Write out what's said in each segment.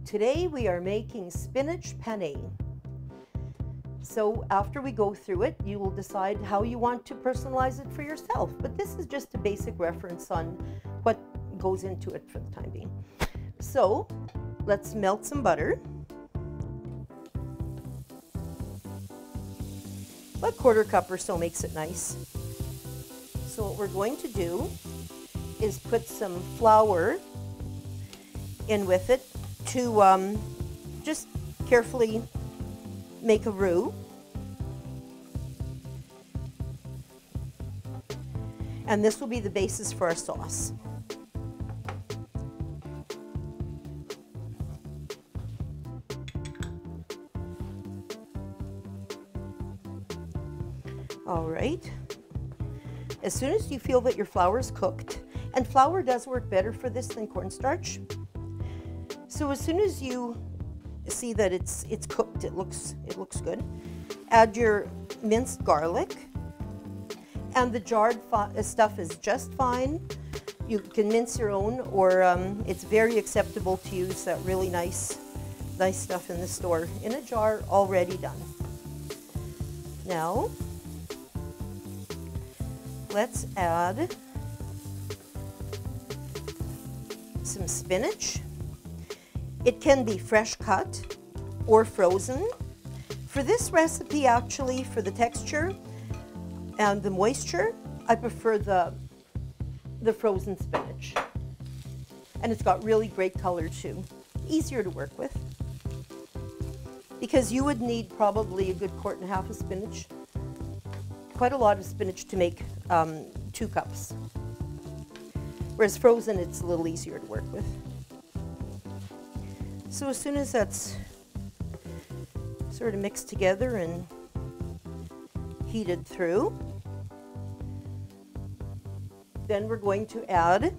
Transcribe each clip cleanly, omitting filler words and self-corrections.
Today we are making spinach penne. So after we go through it, you will decide how you want to personalize it for yourself. But this is just a basic reference on what goes into it for the time being. So let's melt some butter. A 1/4 cup or so makes it nice. So what we're going to do is put some flour in with it to just carefully make a roux. And this will be the basis for our sauce. All right. As soon as you feel that your flour is cooked, and flour does work better for this than cornstarch. So as soon as you see that it's cooked, it looks good, add your minced garlic, and the jarred stuff is just fine. You can mince your own, or it's very acceptable to use that really nice stuff in the store in a jar already done. Now let's add some spinach. It can be fresh cut or frozen. For this recipe, actually, for the texture and the moisture, I prefer the frozen spinach. And it's got really great color too. Easier to work with. Because you would need probably a good 1/4 cup of spinach. Quite a lot of spinach to make 2 cups. Whereas frozen, it's a little easier to work with. So as soon as that's sort of mixed together and heated through, then we're going to add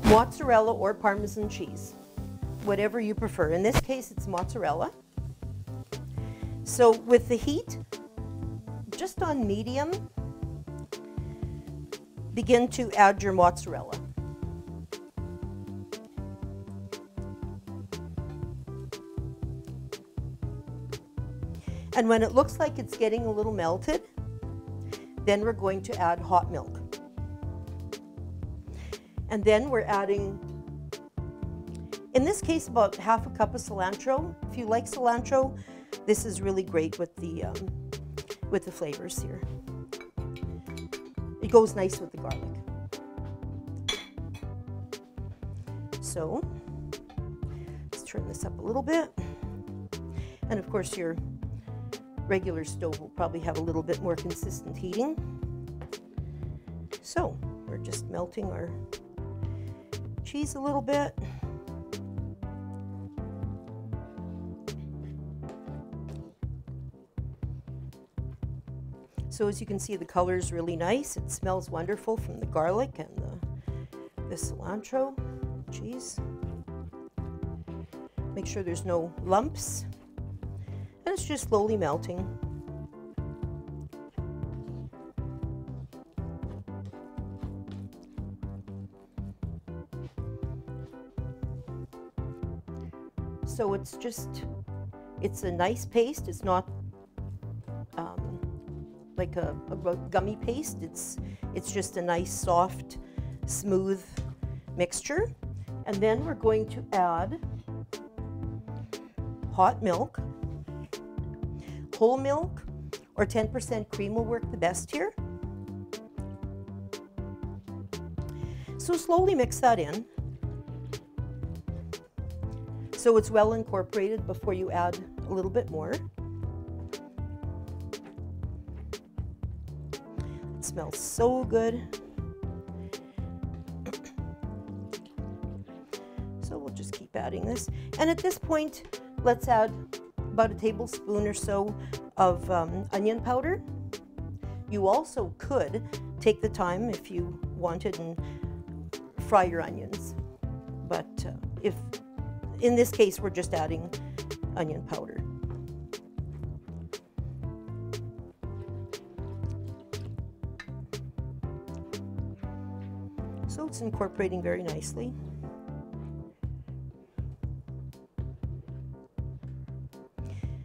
mozzarella or Parmesan cheese, whatever you prefer. In this case, it's mozzarella. So with the heat, just on medium, begin to add your mozzarella. And when it looks like it's getting a little melted, then we're going to add hot milk. And then we're adding, in this case, about 1/2 cup of cilantro. If you like cilantro, this is really great with the flavors here. It goes nice with the garlic. So let's turn this up a little bit. And of course, your regular stove will probably have a little bit more consistent heating. So we're just melting our cheese a little bit. So as you can see, the color is really nice. It smells wonderful from the garlic and the cilantro cheese. Make sure there's no lumps. And it's just slowly melting. So it's a nice paste. It's not like a gummy paste. It's just a nice, soft, smooth mixture. And then we're going to add hot milk. Whole milk or 10% cream will work the best here. So slowly mix that in so it's well incorporated before you add a little bit more. It smells so good. So we'll just keep adding this. And at this point, let's add about a tablespoon or so of onion powder. You also could take the time if you wanted and fry your onions, but if in this case we're just adding onion powder. So it's incorporating very nicely.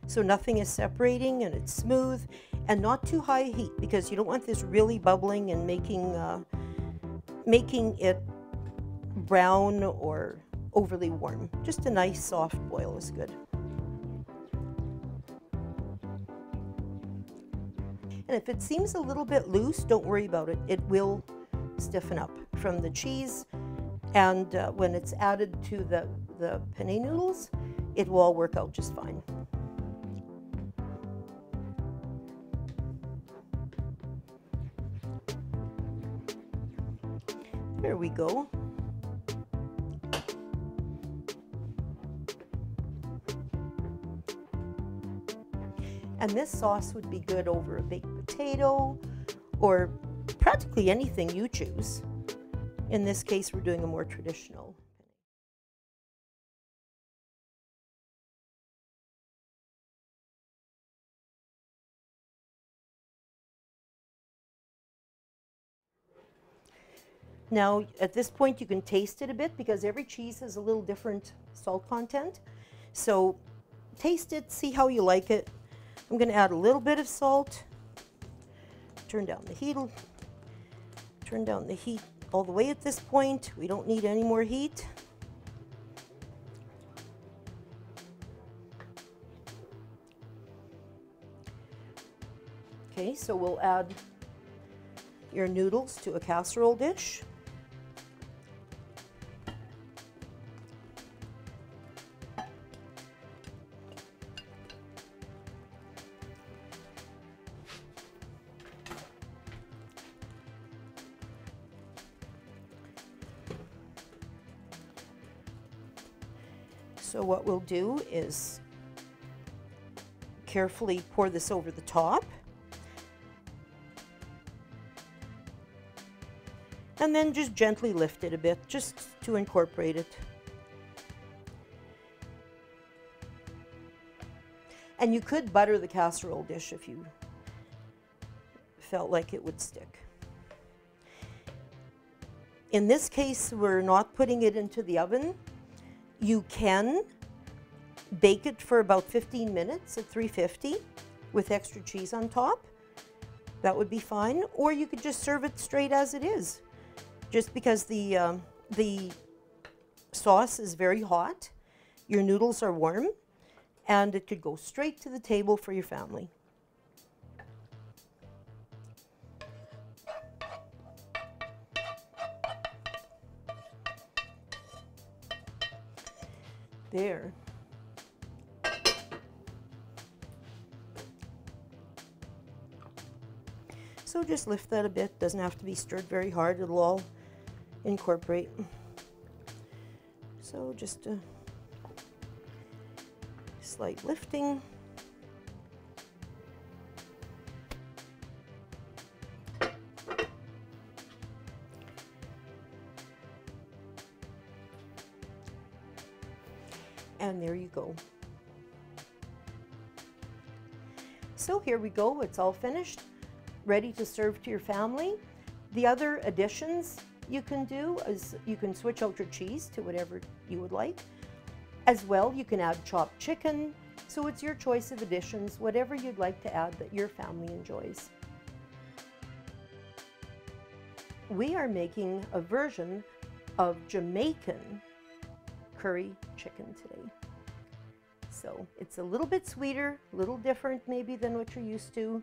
So nothing is separating and it's smooth and not too high heat because you don't want this really bubbling and making it brown or overly warm. Just a nice soft boil is good. And if it seems a little bit loose, don't worry about it. It will stiffen up from the cheese, and when it's added to the penne noodles, it will all work out just fine. There we go. And this sauce would be good over a baked potato or practically anything you choose. In this case, we're doing a more traditional. Now, at this point, you can taste it a bit because every cheese has a little different salt content. So taste it, see how you like it. I'm going to add a little bit of salt. Turn down the heat all the way at this point. We don't need any more heat. Okay, so we'll add your noodles to a casserole dish. So what we'll do is carefully pour this over the top. And then just gently lift it a bit, just to incorporate it. And you could butter the casserole dish if you felt like it would stick. In this case, we're not putting it into the oven. You can bake it for about 15 minutes at 350 with extra cheese on top. That would be fine. Or you could just serve it straight as it is. Just because the sauce is very hot, your noodles are warm, and it could go straight to the table for your family. There. So just lift that a bit. Doesn't have to be stirred very hard. It'll all incorporate. So just a slight lifting. And there you go. So here we go, it's all finished, ready to serve to your family. The other additions you can do is you can switch out your cheese to whatever you would like. As well, you can add chopped chicken. So it's your choice of additions, whatever you'd like to add that your family enjoys. We are making a version of Jamaican curry chicken today. So it's a little bit sweeter, a little different maybe than what you're used to.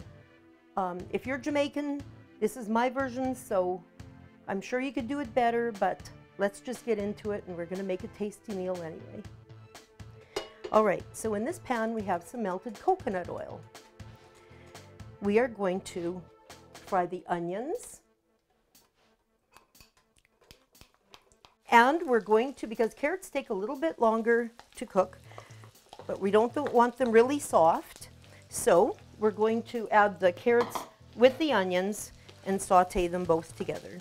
If you're Jamaican, this is my version, so I'm sure you could do it better, but let's just get into it and we're gonna make a tasty meal anyway. All right, so in this pan we have some melted coconut oil. We are going to fry the onions. And we're going to, because carrots take a little bit longer to cook, but we don't want them really soft. So we're going to add the carrots with the onions and saute them both together.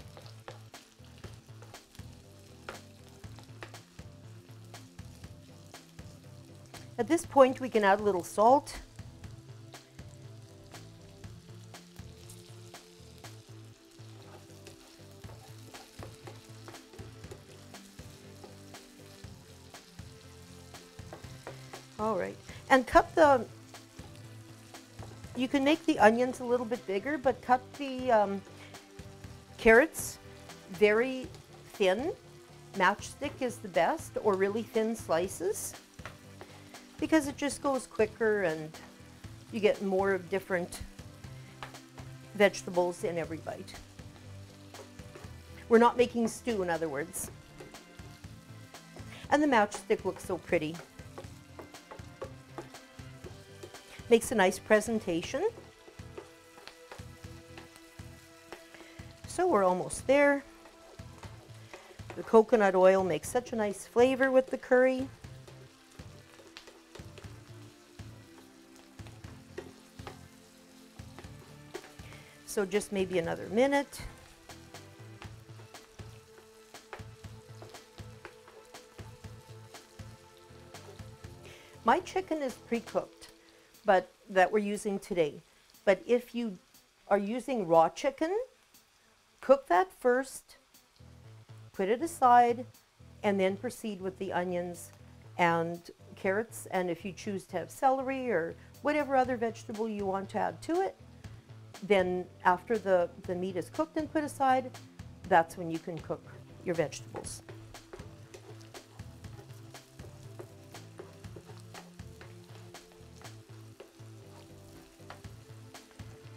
At this point, we can add a little salt. All right, and cut the, you can make the onions a little bit bigger, but cut the carrots very thin. Matchstick is the best, or really thin slices, because it just goes quicker and you get more of different vegetables in every bite. We're not making stew, in other words. And the matchstick looks so pretty. Makes a nice presentation. So we're almost there. The coconut oil makes such a nice flavor with the curry. So just maybe another minute. My chicken is pre-cooked, but that we're using today. But if you are using raw chicken, cook that first, put it aside, and then proceed with the onions and carrots. And if you choose to have celery or whatever other vegetable you want to add to it, then after the meat is cooked and put aside, that's when you can cook your vegetables.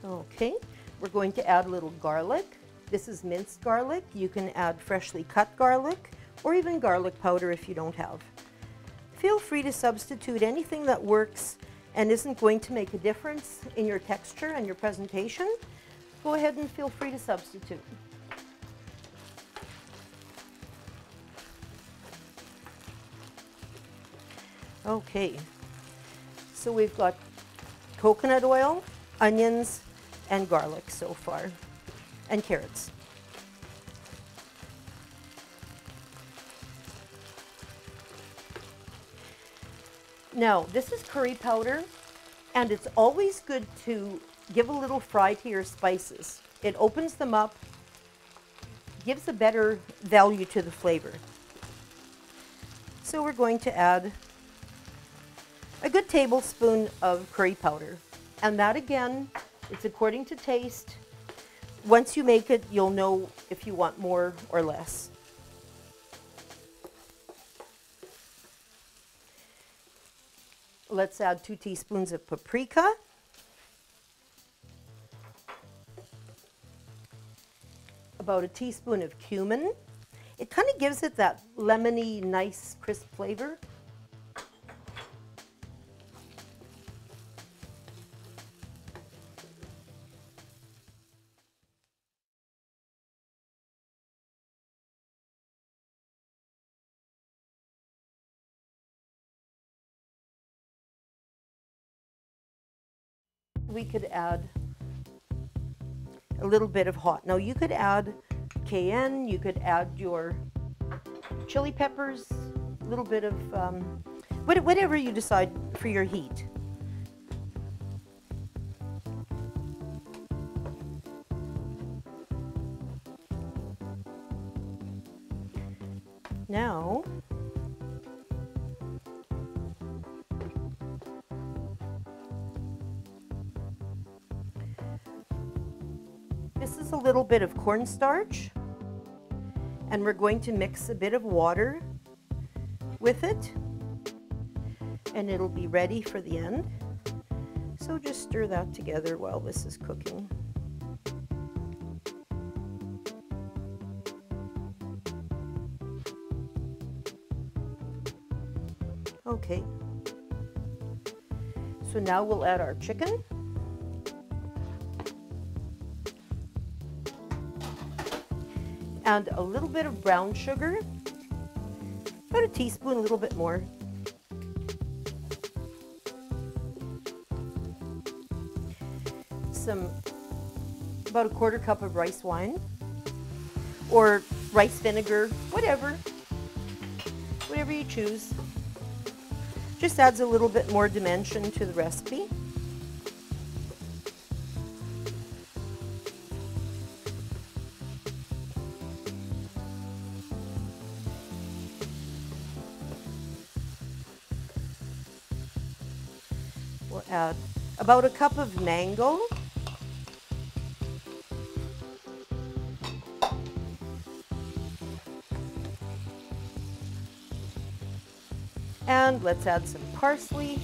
Okay, we're going to add a little garlic. This is minced garlic. You can add freshly cut garlic or even garlic powder if you don't have. Feel free to substitute anything that works and isn't going to make a difference in your texture and your presentation. Go ahead and feel free to substitute. Okay, so we've got coconut oil, onions, and garlic so far, and carrots. Now, this is curry powder, and it's always good to give a little fry to your spices. It opens them up, gives a better value to the flavor. So we're going to add a good tablespoon of curry powder. And that, again, it's according to taste. Once you make it, you'll know if you want more or less. Let's add 2 teaspoons of paprika. About a teaspoon of cumin. It kind of gives it that lemony, nice, crisp flavor. We could add a little bit of hot. Now you could add cayenne, you could add your chili peppers, a little bit of whatever you decide for your heat. Now, this is a little bit of cornstarch, and we're going to mix a bit of water with it, and it'll be ready for the end. So just stir that together while this is cooking. Okay, so now we'll add our chicken. And a little bit of brown sugar, about a teaspoon, a little bit more. About a quarter cup of rice wine, or rice vinegar, whatever you choose. Just adds a little bit more dimension to the recipe. We'll add about a cup of mango. And let's add some parsley.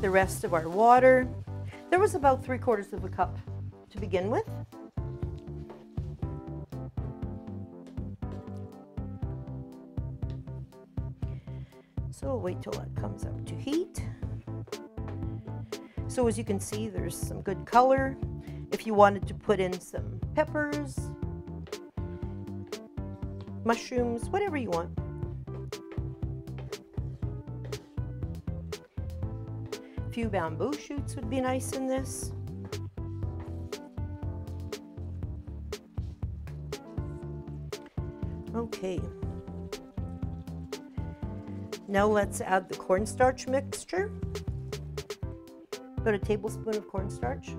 The rest of our water. There was about 3/4 of a cup to begin with. So we'll wait till that comes up to heat. So as you can see, there's some good color. If you wanted to put in some peppers, mushrooms, whatever you want. A few bamboo shoots would be nice in this. Okay. Now let's add the cornstarch mixture. About a tablespoon of cornstarch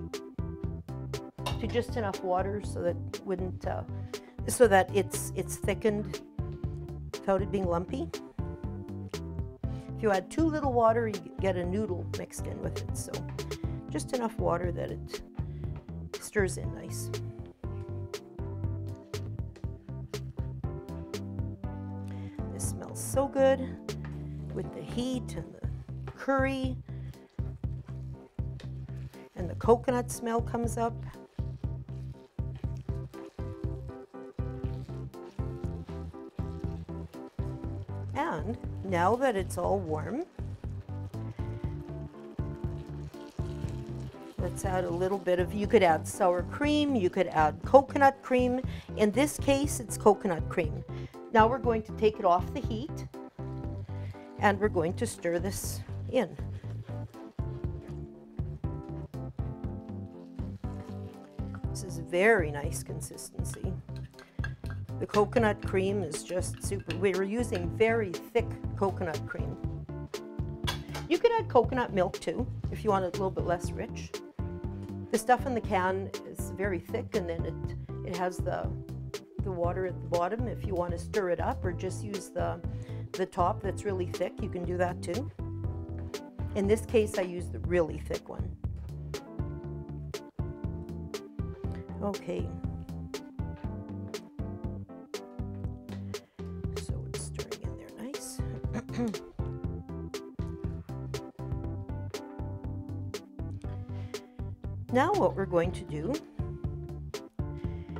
to just enough water so that it's thickened without it being lumpy. If you add too little water, you get a noodle mixed in with it. So just enough water that it stirs in nice. This smells so good with the heat and the curry, and the coconut smell comes up. And now that it's all warm, let's add a little bit of, you could add sour cream, you could add coconut cream. In this case, it's coconut cream. Now we're going to take it off the heat and we're going to stir this in. This is a very nice consistency. The coconut cream is just super. We're using very thick coconut cream. You could add coconut milk too, if you want it a little bit less rich. The stuff in the can is very thick, and then it has the water at the bottom. If you want to stir it up or just use the top that's really thick, you can do that too. In this case, I use the really thick one. Okay. So it's stirring in there nice. Now what we're going to do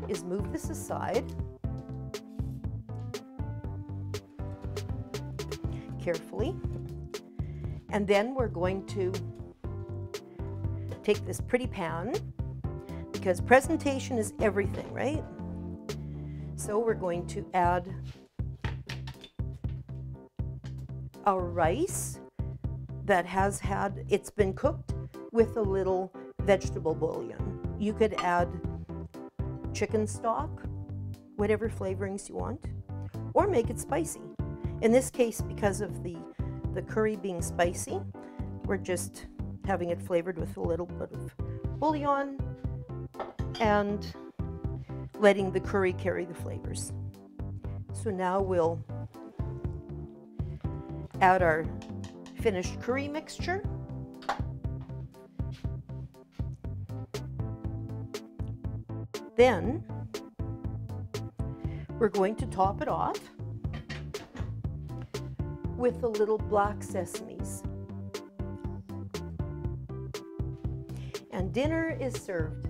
is move this aside carefully, and then we're going to take this pretty pan, because presentation is everything, right? So we're going to add our rice that it's been cooked with a little vegetable bouillon. You could add chicken stock, whatever flavorings you want, or make it spicy. In this case, because of the curry being spicy, we're just having it flavored with a little bit of bouillon and letting the curry carry the flavors. So now we'll add our finished curry mixture. Then we're going to top it off with a little black sesames. And dinner is served.